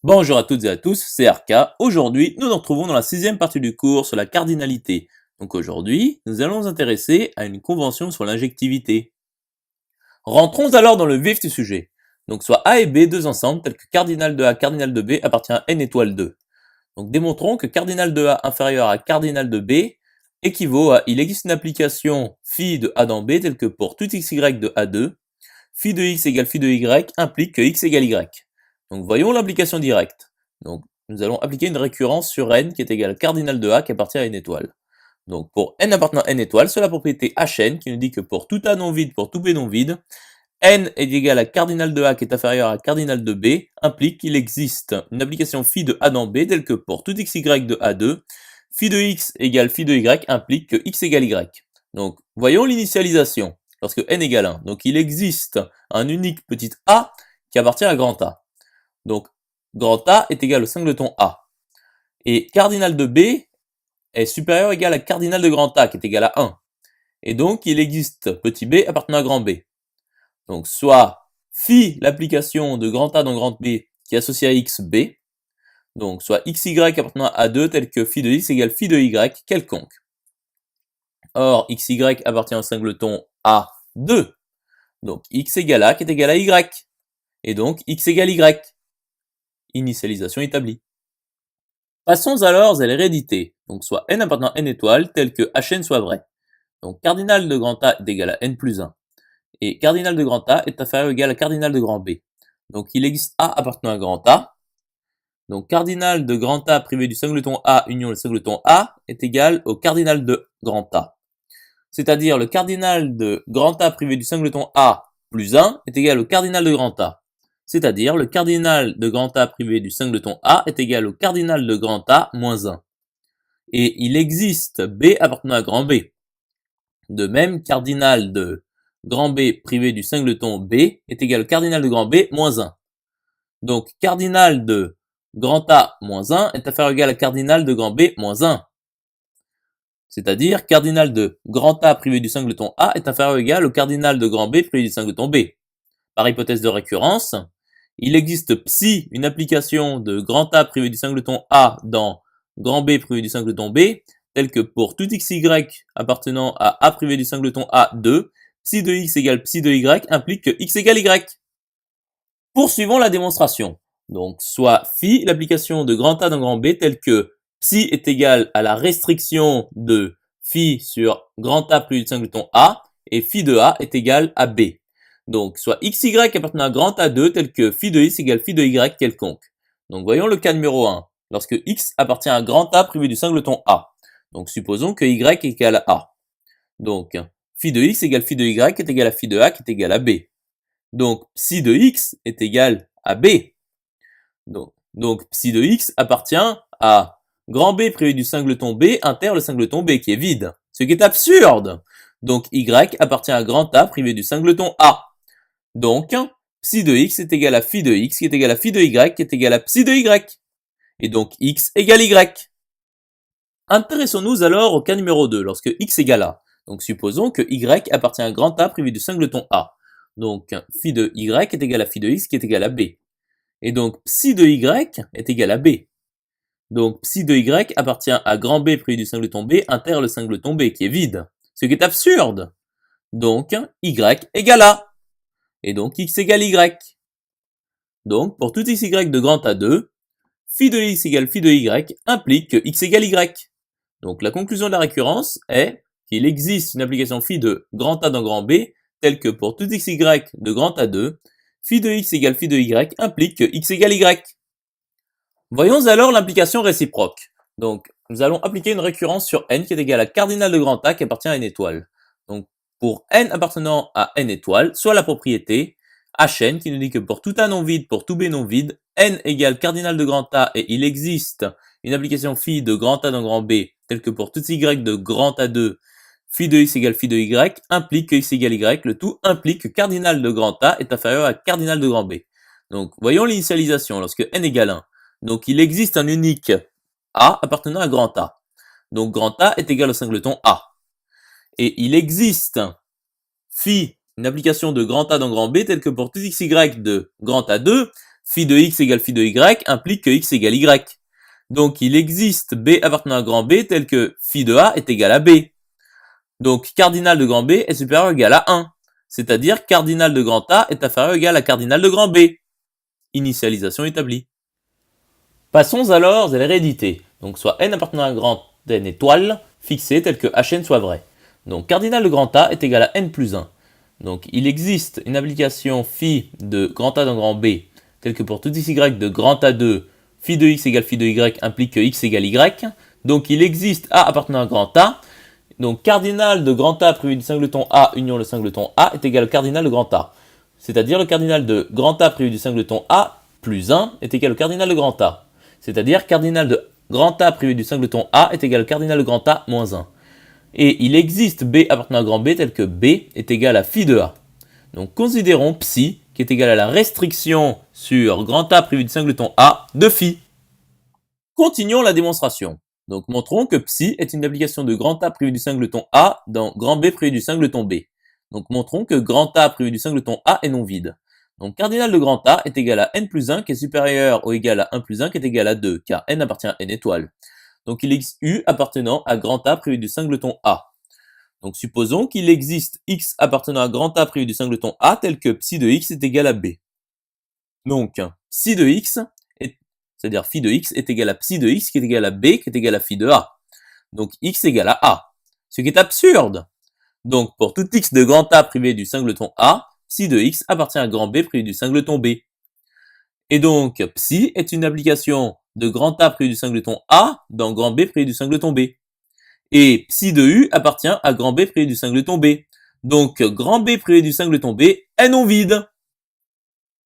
Bonjour à toutes et à tous, c'est RK. Aujourd'hui, nous nous retrouvons dans la sixième partie du cours sur la cardinalité. Donc aujourd'hui, nous allons nous intéresser à une convention sur l'injectivité. Rentrons alors dans le vif du sujet. Donc soit A et B deux ensembles tels que cardinal de A, cardinal de B appartient à n étoile 2. Donc démontrons que cardinal de A inférieur à cardinal de B équivaut à il existe une application phi de A dans B telle que pour tout xy de A2, phi de x égale phi de y implique que x égale y. Donc voyons l'application directe. Donc nous allons appliquer une récurrence sur n qui est égale à cardinal de A qui appartient à n étoile. Donc pour n appartenant à n étoile, c'est la propriété Hn qui nous dit que pour tout A non vide, pour tout B non vide, n est égal à cardinal de A qui est inférieur à cardinal de B implique qu'il existe une application phi de A dans B telle que pour tout xy de A2, phi de x égale phi de y implique que x égale y. Donc voyons l'initialisation lorsque n égale 1. Donc il existe un unique petit a qui appartient à grand A. Donc grand A est égal au singleton A. Et cardinal de B est supérieur ou égal à cardinal de grand A qui est égal à 1. Et donc il existe petit b appartenant à grand B. Donc soit phi l'application de grand A dans grand B qui est associée à x b, donc soit xy appartenant à A2 tel que phi de x égale phi de y quelconque. Or xy appartient au singleton A2, donc x égale A qui est égal à y, et donc x égale y. Initialisation établie. Passons alors à l'hérédité, donc soit n appartenant à n étoiles tel que Hn soit vrai. Donc cardinal de grand A est égal à n plus 1. Et cardinal de grand A est inférieur ou égal à cardinal de grand B. Donc il existe A appartenant à grand A. Donc cardinal de grand A privé du singleton A union le singleton A est égal au cardinal de grand A. C'est-à-dire le cardinal de grand A privé du singleton A plus 1 est égal au cardinal de grand A. C'est-à-dire le cardinal de grand A privé du singleton A est égal au cardinal de grand A moins 1. Et il existe B appartenant à grand B. De même, cardinal de grand B privé du singleton B est égal au cardinal de grand B moins 1. Donc cardinal de grand A moins 1 est inférieur ou égal à cardinal de grand B moins 1. C'est-à-dire cardinal de grand A privé du singleton A est inférieur ou égal au cardinal de grand B privé du singleton B. Par hypothèse de récurrence, il existe psi, une application de grand A privé du singleton A dans grand B privé du singleton B, telle que pour tout xy appartenant à A privé du singleton A2, psi de x égale psi de y implique que x égale y. Poursuivons la démonstration. Donc soit phi, l'application de grand A dans grand B, telle que psi est égal à la restriction de phi sur grand A privé du singleton A, et phi de A est égal à B. Donc, soit xy appartenant à grand A2 tel que phi de x égale phi de y quelconque. Donc, voyons le cas numéro 1. Lorsque x appartient à grand A privé du singleton A. Donc, supposons que y est égal à A. Donc, phi de x égale phi de y est égal à phi de a qui est égal à B. Donc, psi de x est égal à B. Donc psi de x appartient à grand B privé du singleton B inter le singleton B qui est vide. Ce qui est absurde. Donc y appartient à grand A privé du singleton A. Donc, psi de x est égal à phi de x qui est égal à phi de y qui est égal à psi de y. Et donc x égale y. Intéressons-nous alors au cas numéro 2, lorsque x égale a. Donc supposons que y appartient à grand A privé du singleton A. Donc phi de y est égal à phi de x qui est égal à b. Et donc psi de y est égal à b. Donc psi de y appartient à grand B privé du singleton B inter le singleton B qui est vide. Ce qui est absurde. Donc y égale a. Et donc x égale y. Donc pour tout xy de grand A2, phi de x égale phi de y implique que x égale y. Donc la conclusion de la récurrence est qu'il existe une application phi de grand A dans grand B telle que pour tout xy de grand A2, phi de x égale phi de y implique que x égale y. Voyons alors l'implication réciproque. Donc nous allons appliquer une récurrence sur n qui est égale à cardinal de grand A qui appartient à n étoile. Donc pour n appartenant à n étoile, soit la propriété Hn qui nous dit que pour tout A non vide, pour tout B non vide, n égale cardinal de grand A et il existe une application phi de grand A dans grand B, telle que pour tout y de grand A2, phi de x égale phi de y, implique que x égale y, le tout implique que cardinal de grand A est inférieur à cardinal de grand B. Donc voyons l'initialisation lorsque n égale 1. Donc il existe un unique A appartenant à grand A. Donc grand A est égal au singleton A. Et il existe phi, une application de grand A dans grand B, telle que pour tout xy de grand A2, phi de x égale phi de y implique que x égale y. Donc il existe b appartenant à grand B tel que phi de a est égal à b. Donc cardinal de grand B est supérieur ou égal à 1. C'est-à-dire cardinal de grand A est inférieur ou égal à cardinal de grand B. Initialisation établie. Passons alors à l'hérédité. Donc soit n appartenant à grand N étoile fixé tel que Hn soit vrai. Donc cardinal de grand A est égal à n plus 1. Donc il existe une application phi de grand A dans grand B telle que pour tout x y de grand A2, phi de x égale phi de y implique que x égale y. Donc il existe A appartenant à grand A. Donc cardinal de grand A privé du singleton A union le singleton A est égal au cardinal de grand A. C'est-à-dire le cardinal de grand A privé du singleton A plus 1 est égal au cardinal de grand A. C'est-à-dire cardinal de grand A privé du singleton A est égal au cardinal de grand A moins 1. Et il existe B appartenant à grand B tel que B est égal à phi de A. Donc considérons psi qui est égal à la restriction sur grand A privé du singleton A de phi. Continuons la démonstration. Donc montrons que psi est une application de grand A privé du singleton A dans grand B privé du singleton B. Donc montrons que grand A privé du singleton A est non vide. Donc cardinal de grand A est égal à n plus 1 qui est supérieur ou égal à 1 plus 1 qui est égal à 2, car n appartient à n étoile. Donc il existe U appartenant à grand A privé du singleton A. Donc supposons qu'il existe X appartenant à grand A privé du singleton A tel que psi de X est égal à B. Donc psi de X, c'est-à-dire phi de X est égal à psi de X qui est égal à B qui est égal à phi de A. Donc X égale à A. Ce qui est absurde. Donc pour tout X de grand A privé du singleton A, psi de X appartient à grand B privé du singleton B. Et donc psi est une application de grand A privé du singleton A dans grand B privé du singleton B. Et psi de U appartient à grand B privé du singleton B. Donc grand B privé du singleton B est non vide.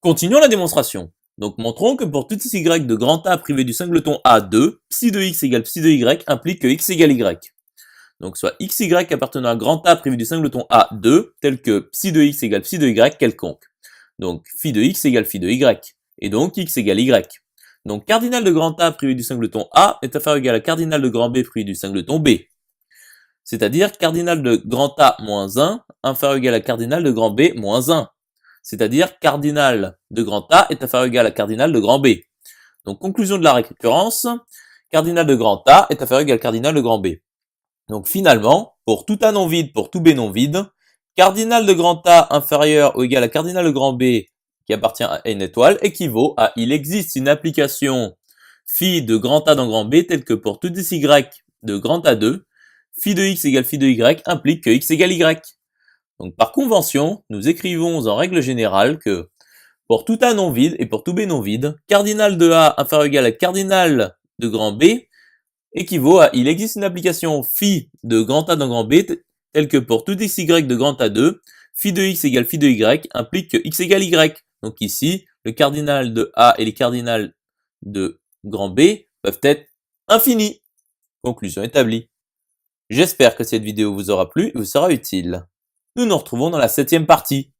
Continuons la démonstration. Donc montrons que pour tout y de grand A privé du singleton A2, psi de x égale psi de y implique que x égale y. Donc soit xy appartenant à grand A privé du singleton A2, tel que psi de x égale psi de y quelconque. Donc phi de x égale phi de y, et donc x égale y. Donc cardinal de grand A privé du singleton A est inférieur ou égal à cardinal de grand B privé du singleton B. C'est-à-dire cardinal de grand A moins 1 inférieur ou égal à cardinal de grand B moins 1. C'est-à-dire cardinal de grand A est inférieur ou égal à cardinal de grand B. Donc conclusion de la récurrence, cardinal de grand A est inférieur ou égal à cardinal de grand B. Donc finalement, pour tout A non vide, pour tout B non vide, cardinal de grand A inférieur ou égal à cardinal de grand B qui appartient à n étoile équivaut à il existe une application phi de grand A dans grand B telle que pour tout y de grand A2, phi de x égale phi de y implique que x égale y. Donc par convention, nous écrivons en règle générale que pour tout A non vide et pour tout B non vide, cardinal de A inférieur ou égal à cardinal de grand B équivaut à il existe une application phi de grand A dans grand B telle que pour tout xy de grand A2, phi de x égale phi de y implique que x égale y. Donc ici, le cardinal de A et les cardinals de grand B peuvent être infinis. Conclusion établie. J'espère que cette vidéo vous aura plu et vous sera utile. Nous nous retrouvons dans la 7e partie.